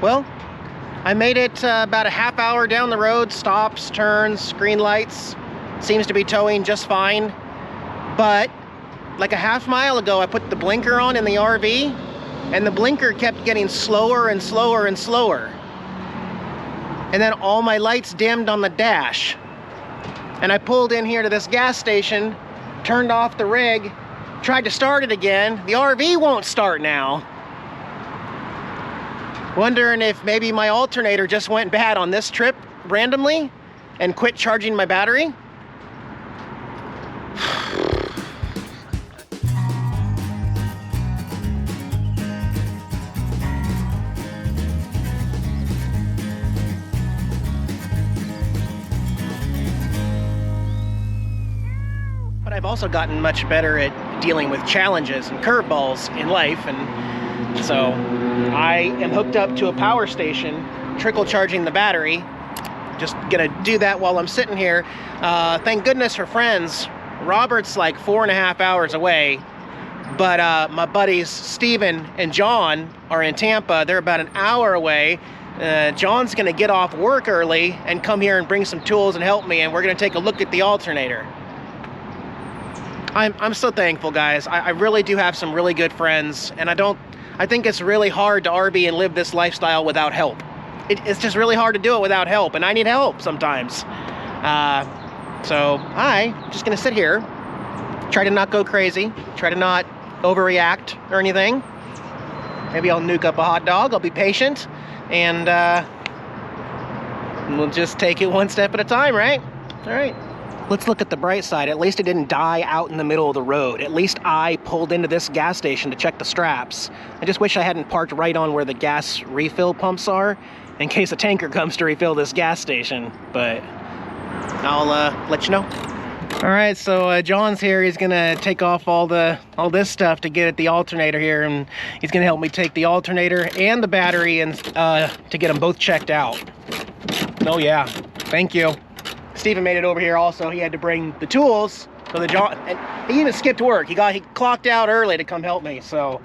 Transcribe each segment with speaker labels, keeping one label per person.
Speaker 1: Well, I made it about a half hour down the road, stops, turns, green lights. Seems to be towing just fine. But like a half mile ago, I put the blinker on in the RV, and the blinker kept getting slower and slower and slower. And then all my lights dimmed on the dash. And I pulled in here to this gas station, turned off the rig, tried to start it again. The RV won't start now. Wondering if maybe my alternator just went bad on this trip randomly and quit charging my battery. But I've also gotten much better at dealing with challenges and curveballs in life, and so I am hooked up to a power station, trickle charging the battery. Just gonna do that while I'm sitting here. Thank goodness for friends. Robert's like 4.5 hours away, but my buddies Steven and John are in Tampa. They're about an hour away. John's gonna get off work early and come here and bring some tools and help me, and we're gonna take a look at the alternator. I'm so thankful, guys. I really do have some really good friends, and I think it's really hard to RV and live this lifestyle without help. It's just really hard to do it without help, and I need help sometimes. So I'm just gonna sit here, try to not go crazy, try to not overreact or anything. Maybe I'll nuke up a hot dog, I'll be patient, and we'll just take it one step at a time, right? All right. Let's look at the bright side. At least it didn't die out in the middle of the road. At least I pulled into this gas station to check the straps. I just wish I hadn't parked right on where the gas refill pumps are in case a tanker comes to refill this gas station, but I'll let you know. All right, so John's here. He's gonna take off all this stuff to get at the alternator here, and he's gonna help me take the alternator and the battery and to get them both checked out. Oh yeah, thank you. Steven made it over here also. He had to bring the tools, so and he even skipped work. He clocked out early to come help me. So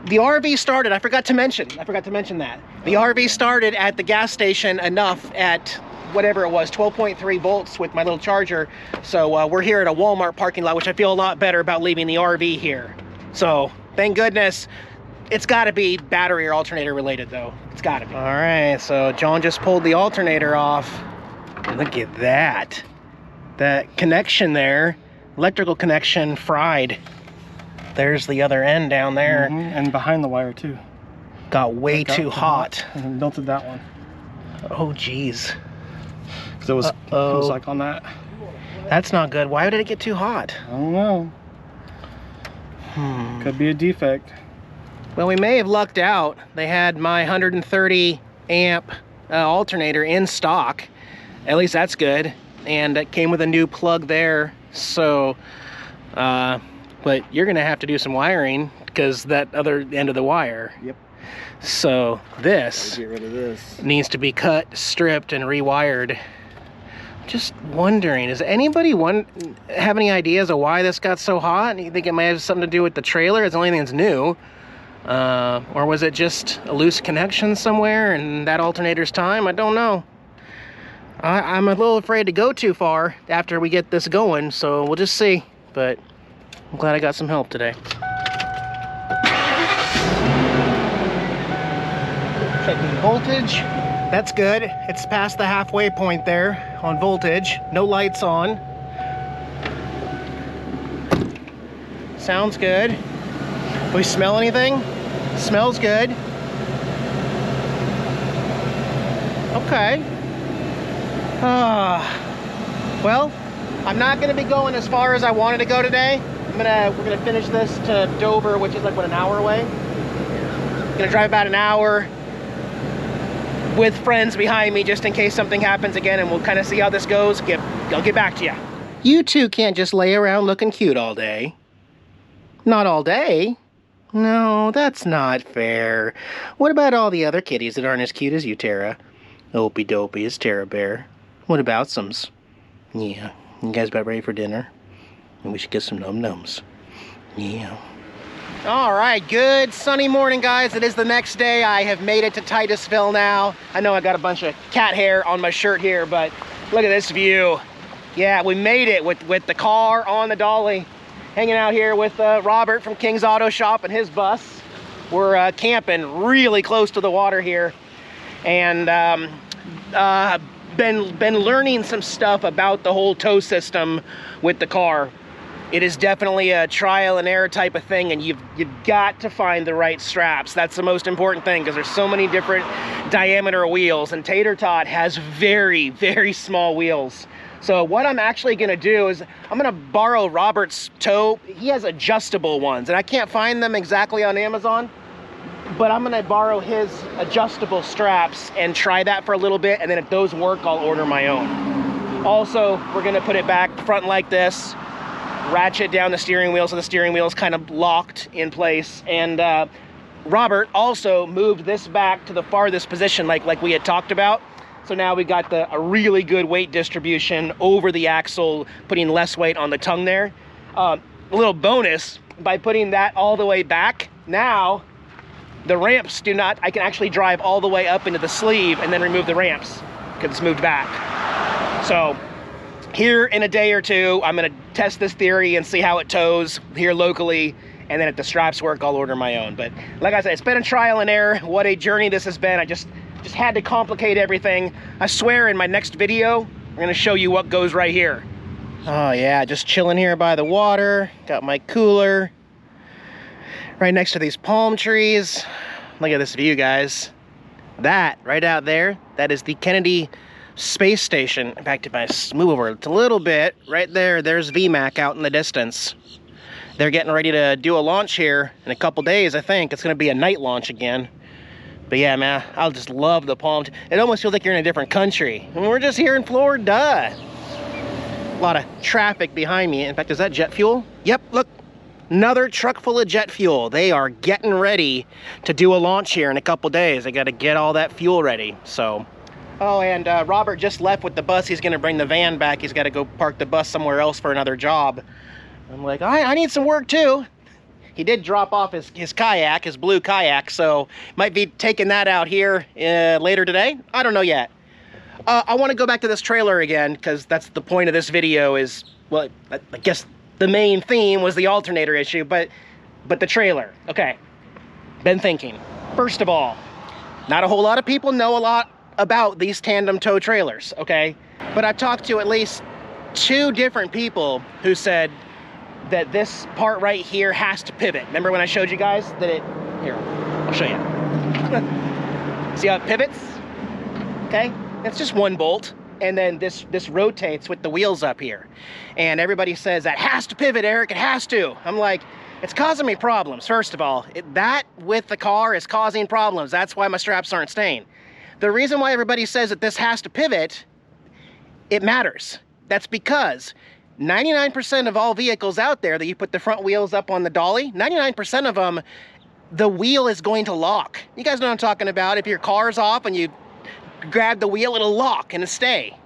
Speaker 1: the RV started, I forgot to mention that. The RV started at the gas station enough at whatever it was, 12.3 volts with my little charger. So we're here at a Walmart parking lot, which I feel a lot better about leaving the RV here. So thank goodness. It's gotta be battery or alternator related though. It's gotta be. All right, so John just pulled the alternator off. Look at that. That connection there, electrical connection fried. There's the other end down there.
Speaker 2: And behind the wire too.
Speaker 1: Got way too hot.
Speaker 2: And melted that one.
Speaker 1: Oh geez.
Speaker 2: Because it was like on that.
Speaker 1: That's not good. Why did it get too hot?
Speaker 2: I don't know. Could be a defect.
Speaker 1: Well, we may have lucked out. They had my 130 amp alternator in stock. At least that's good. And it came with a new plug there. So, but you're gonna have to do some wiring because that other end of the wire. Yep. So this
Speaker 2: get rid of this.
Speaker 1: Needs to be cut, stripped, and rewired. Just wondering, does anybody have any ideas of why this got so hot? You think it might have something to do with the trailer? It's the only thing that's new. Or was it just a loose connection somewhere and that alternator's time? I don't know. I'm a little afraid to go too far after we get this going, so we'll just see. But I'm glad I got some help today. Checking voltage. That's good. It's past the halfway point there on voltage. No lights on. Sounds good. Do we smell anything? Smells good. Okay. Well, I'm not gonna be going as far as I wanted to go today. We're gonna finish this to Dover, which is like, what, an hour away? Gonna drive about an hour with friends behind me just in case something happens again, and we'll kind of see how this goes. I'll get back to you. You two can't just lay around looking cute all day. Not all day. No, that's not fair. What about all the other kitties that aren't as cute as you, Tara? Opie Dopey is Tara Bear. What about some's? Yeah, you guys about ready for dinner? And we should get some num-nums. Yeah. All right, good sunny morning, guys. It is the next day. I have made it to Titusville now. I know I got a bunch of cat hair on my shirt here, but look at this view. Yeah, we made it with the car on the dolly. Hanging out here with Robert from King's Auto Shop and his bus. We're camping really close to the water here. And been learning some stuff about the whole tow system with the car. It is definitely a trial and error type of thing, and you've got to find the right straps. That's the most important thing, because there's so many different diameter wheels, and Tater Tot has very, very small wheels. So what I'm actually gonna do is I'm gonna borrow Robert's tow. He has adjustable ones, and I can't find them exactly on Amazon, but I'm gonna borrow his adjustable straps and try that for a little bit, and then if those work, I'll order my own. Also, we're gonna put it back front like this, ratchet down the steering wheel so the steering wheel is kind of locked in place. And Robert also moved this back to the farthest position like we had talked about. So now we got a really good weight distribution over the axle, putting less weight on the tongue there. A little bonus, by putting that all the way back, now the ramps do not, I can actually drive all the way up into the sleeve and then remove the ramps because it's moved back. So here in a day or two, I'm gonna test this theory and see how it tows here locally, and then if the straps work, I'll order my own. But like I said, it's been a trial and error. What a journey this has been. I just had to complicate everything. I swear in my next video, I'm gonna show you what goes right here. Oh yeah, just chilling here by the water. Got my cooler right next to these palm trees. Look at this view, guys. That right out there, that is the Kennedy Space Station. In fact, if I move over a little bit, right there, there's VideoMic out in the distance. They're getting ready to do a launch here in a couple days, I think. It's gonna be a night launch again. But yeah, man, I just love the palm. It almost feels like you're in a different country. And we're just here in Florida. A lot of traffic behind me. In fact, is that jet fuel? Yep, look, another truck full of jet fuel. They are getting ready to do a launch here in a couple days. They gotta get all that fuel ready, so. Oh, and Robert just left with the bus. He's gonna bring the van back. He's gotta go park the bus somewhere else for another job. I'm like, I need some work too. He did drop off his kayak, his blue kayak, so might be taking that out here later today. I don't know yet. I wanna go back to this trailer again, because that's the point of this video is, well, I guess the main theme was the alternator issue, but the trailer. Okay, been thinking. First of all, not a whole lot of people know a lot about these tandem tow trailers, okay? But I've talked to at least 2 different people who said that this part right here has to pivot. Remember when I showed you guys that it, here, I'll show you. See how it pivots? Okay, it's just one bolt, and then this rotates with the wheels up here. And everybody says, that has to pivot, Eric, it has to. I'm like, it's causing me problems, first of all. That with the car is causing problems. That's why my straps aren't staying. The reason why everybody says that this has to pivot, it matters. That's because 99% of all vehicles out there that you put the front wheels up on the dolly, 99% of them, the wheel is going to lock. You guys know what I'm talking about. If your car's off and you grab the wheel, it'll lock and it'll stay.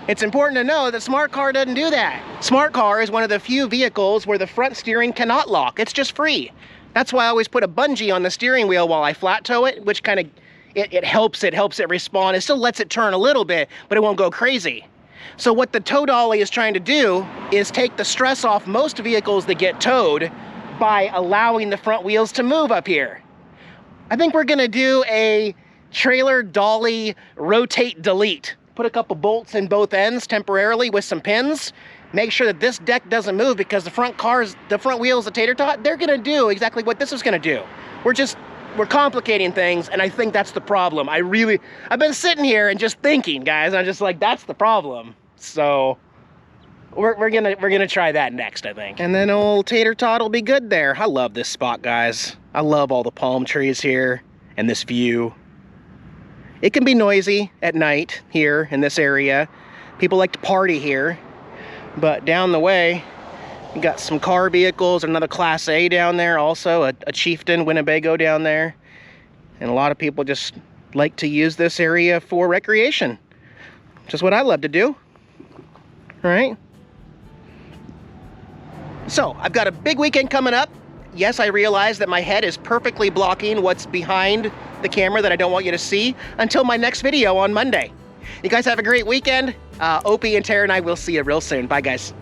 Speaker 1: It's important to know that Smart Car doesn't do that. Smart Car is one of the few vehicles where the front steering cannot lock. It's just free. That's why I always put a bungee on the steering wheel while I flat tow it, which kind of, it helps it respond. It still lets it turn a little bit, but it won't go crazy. So what the tow dolly is trying to do is take the stress off most vehicles that get towed by allowing the front wheels to move up here. I think we're gonna do a trailer dolly rotate delete. Put a couple bolts in both ends temporarily with some pins. Make sure that this deck doesn't move, because the front wheels of Tater Tot, they're gonna do exactly what this is gonna do. We're complicating things, and I think that's the problem. I've been sitting here and just thinking, guys, I'm just like, that's the problem. So we're gonna try that next, I think. And then old Tater Tot will be good there. I love this spot, guys. I love all the palm trees here and this view. It can be noisy at night here in this area. People like to party here, but down the way, you got some car vehicles, another Class A down there also, a Chieftain Winnebago down there. And a lot of people just like to use this area for recreation. Just what I love to do. All right. So I've got a big weekend coming up, yes, I realize that my head is perfectly blocking what's behind the camera that I don't want you to see until my next video on Monday. You guys have a great weekend. Opie and Tara and I will see you real soon. Bye, guys.